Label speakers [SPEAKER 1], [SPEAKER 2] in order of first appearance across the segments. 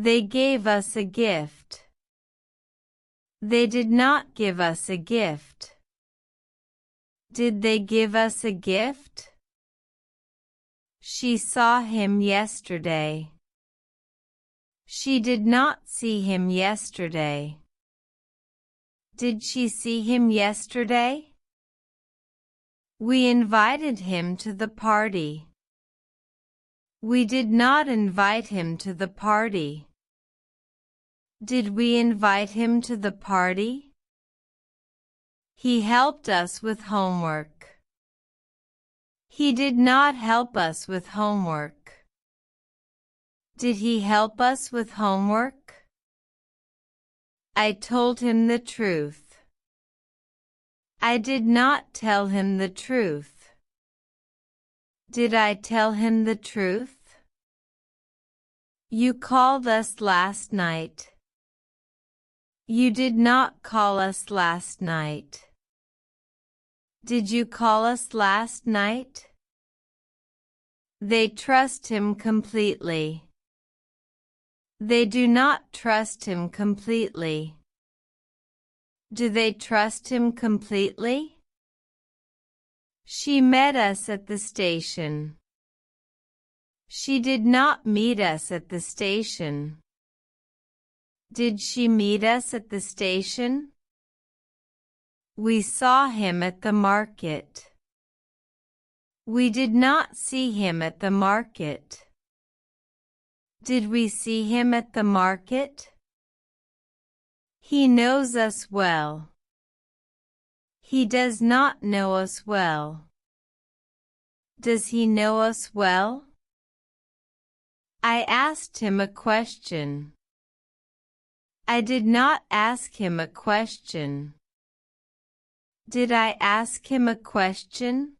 [SPEAKER 1] They gave us a gift. They did not give us a gift. Did they give us a gift? She saw him yesterday. She did not see him yesterday. Did she see him yesterday? We invited him to the party. We did not invite him to the party. Did we invite him to the party? He helped us with homework. He did not help us with homework. Did he help us with homework? I told him the truth. I did not tell him the truth. Did I tell him the truth? You called us last night. You did not call us last night. Did you call us last night? They trust him completely. They do not trust him completely. Do they trust him completely? She met us at the station. She did not meet us at the station. Did she meet us at the station? We saw him at the market. We did not see him at the market. Did we see him at the market? He knows us well. He does not know us well. Does he know us well? I asked him a question. I did not ask him a question. Did I ask him a question?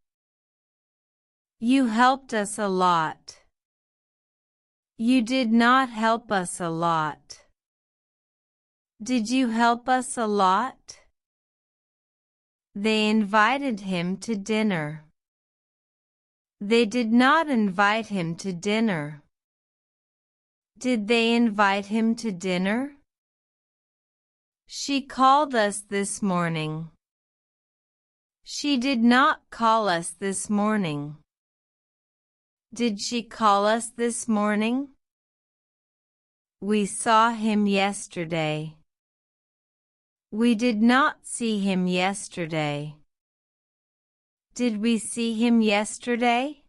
[SPEAKER 1] You helped us a lot. You did not help us a lot. Did you help us a lot? They invited him to dinner. They did not invite him to dinner. Did they invite him to dinner? She called us this morning. She did not call us this morning. Did she call us this morning? We saw him yesterday. We did not see him yesterday. Did we see him yesterday?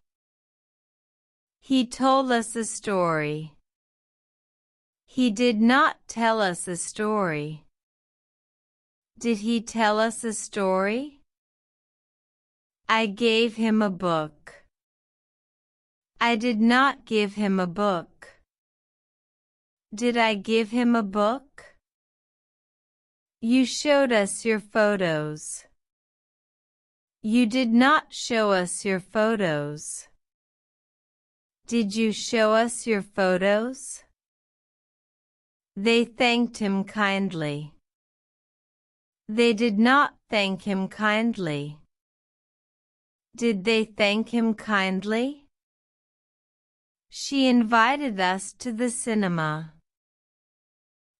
[SPEAKER 1] He told us a story. He did not tell us a story. Did he tell us a story? I gave him a book. I did not give him a book. Did I give him a book? You showed us your photos. You did not show us your photos. Did you show us your photos? They thanked him kindly. They did not thank him kindly. Did they thank him kindly? She invited us to the cinema.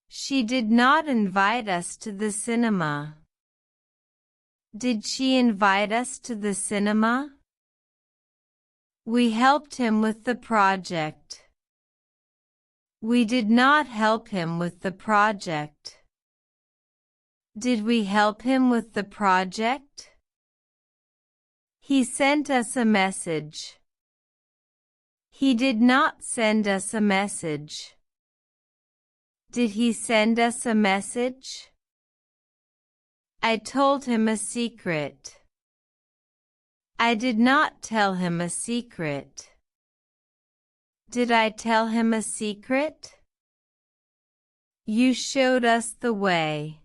[SPEAKER 1] She did not invite us to the cinema. Did she invite us to the cinema? We helped him with the project. We did not help him with the project. Did we help him with the project? He sent us a message. He did not send us a message. Did he send us a message? I told him a secret. I did not tell him a secret. Did I tell him a secret? You showed us the way.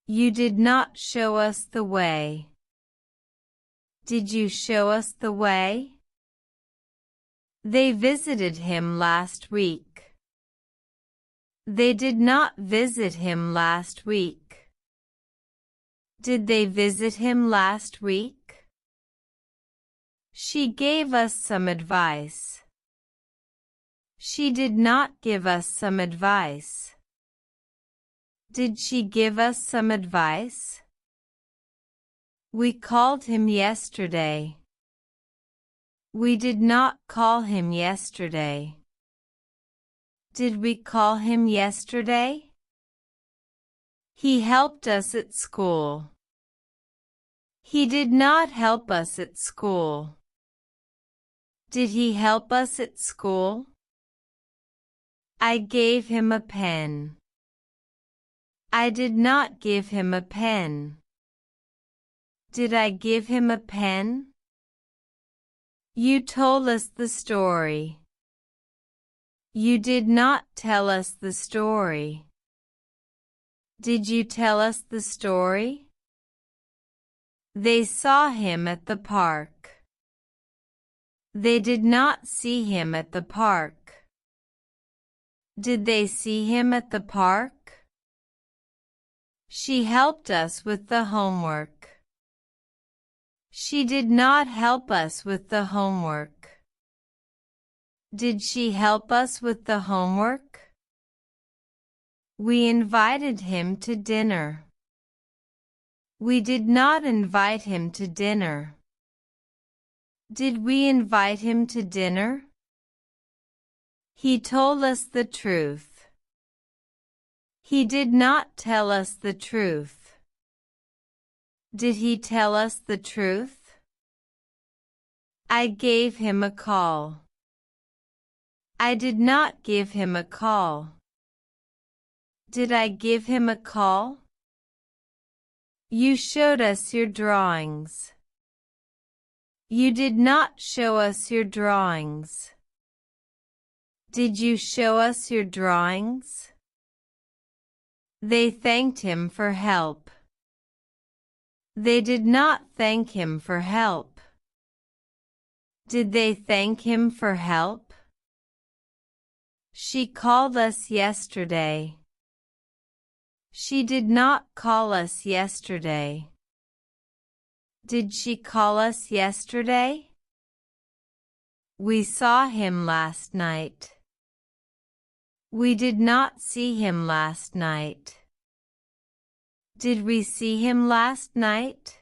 [SPEAKER 1] You did not show us the way. Did you show us the way? They visited him last week. They did not visit him last week. Did they visit him last week? She gave us some advice. She did not give us some advice. Did she give us some advice? We called him yesterday. We did not call him yesterday. Did we call him yesterday? He helped us at school. He did not help us at school. Did he help us at school? I gave him a pen. I did not give him a pen. Did I give him a pen? You told us the story. You did not tell us the story. Did you tell us the story? They saw him at the park. They did not see him at the park. Did they see him at the park? She helped us with the homework. She did not help us with the homework. Did she help us with the homework? We invited him to dinner. We did not invite him to dinner. Did we invite him to dinner? He told us the truth. He did not tell us the truth. Did he tell us the truth? I gave him a call. I did not give him a call. Did I give him a call? You showed us your drawings. You did not show us your drawings. Did you show us your drawings? They thanked him for help. They did not thank him for help. Did they thank him for help? She called us yesterday. She did not call us yesterday. Did she call us yesterday? We saw him last night. We did not see him last night. Did we see him last night?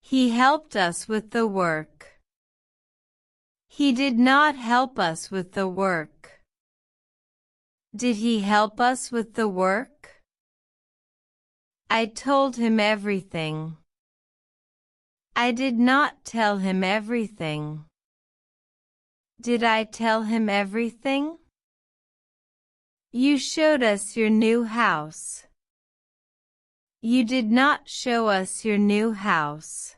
[SPEAKER 1] He helped us with the work. He did not help us with the work. Did he help us with the work? I told him everything. I did not tell him everything. Did I tell him everything? You showed us your new house. You did not show us your new house.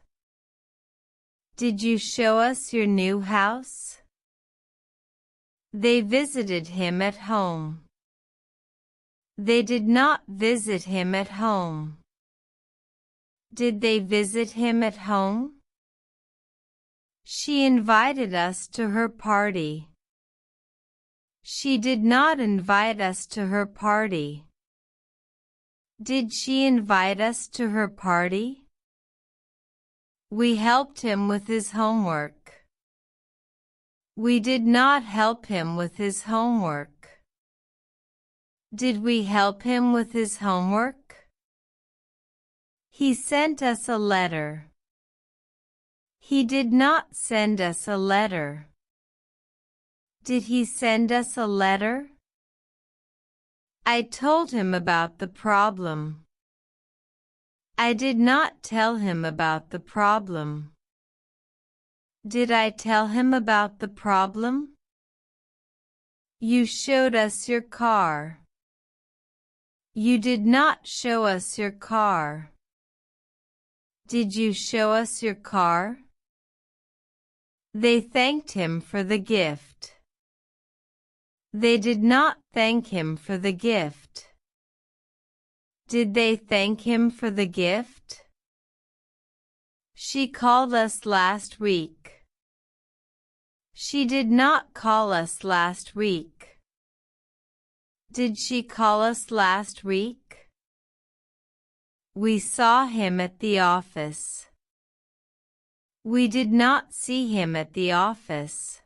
[SPEAKER 1] Did you show us your new house? They visited him at home. They did not visit him at home. Did they visit him at home? She invited us to her party. She did not invite us to her party. Did she invite us to her party? We helped him with his homework. We did not help him with his homework. Did we help him with his homework? He sent us a letter. He did not send us a letter. Did he send us a letter? I told him about the problem. I did not tell him about the problem. Did I tell him about the problem? You showed us your car. You did not show us your car. Did you show us your car? They thanked him for the gift. They did not thank him for the gift. Did they thank him for the gift? She called us last week. She did not call us last week. Did she call us last week? We saw him at the office. We did not see him at the office.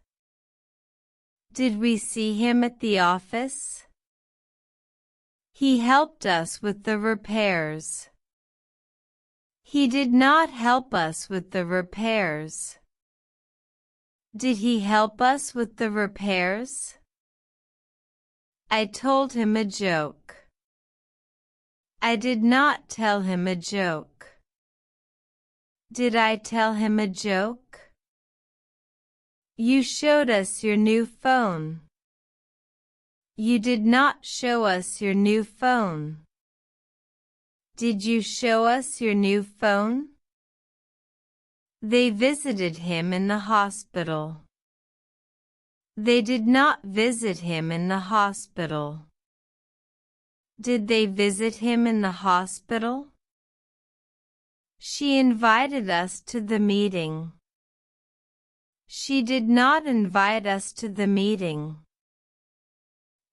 [SPEAKER 1] Did we see him at the office? He helped us with the repairs. He did not help us with the repairs. Did he help us with the repairs? I told him a joke. I did not tell him a joke. Did I tell him a joke? You showed us your new phone. You did not show us your new phone. Did you show us your new phone? They visited him in the hospital. They did not visit him in the hospital. Did they visit him in the hospital? She invited us to the meeting. She did not invite us to the meeting.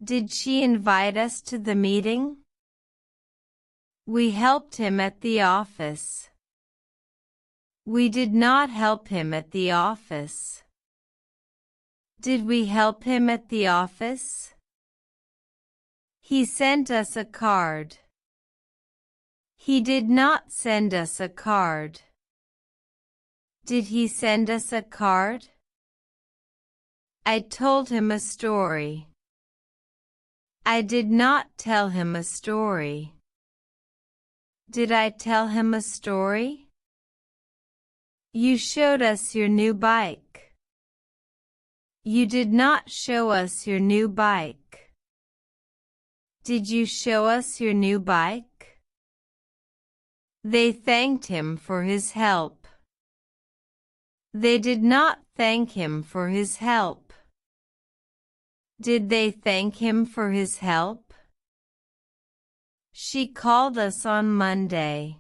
[SPEAKER 1] Did she invite us to the meeting? We helped him at the office. We did not help him at the office. Did we help him at the office? He sent us a card. He did not send us a card. Did he send us a card? I told him a story. I did not tell him a story. Did I tell him a story? You showed us your new bike. You did not show us your new bike. Did you show us your new bike? They thanked him for his help. They did not thank him for his help. Did they thank him for his help? She called us on Monday.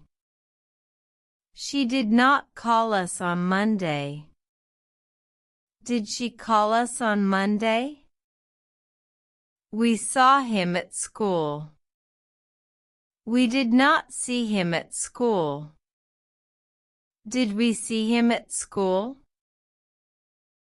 [SPEAKER 1] She did not call us on Monday. Did she call us on Monday? We saw him at school. We did not see him at school. Did we see him at school?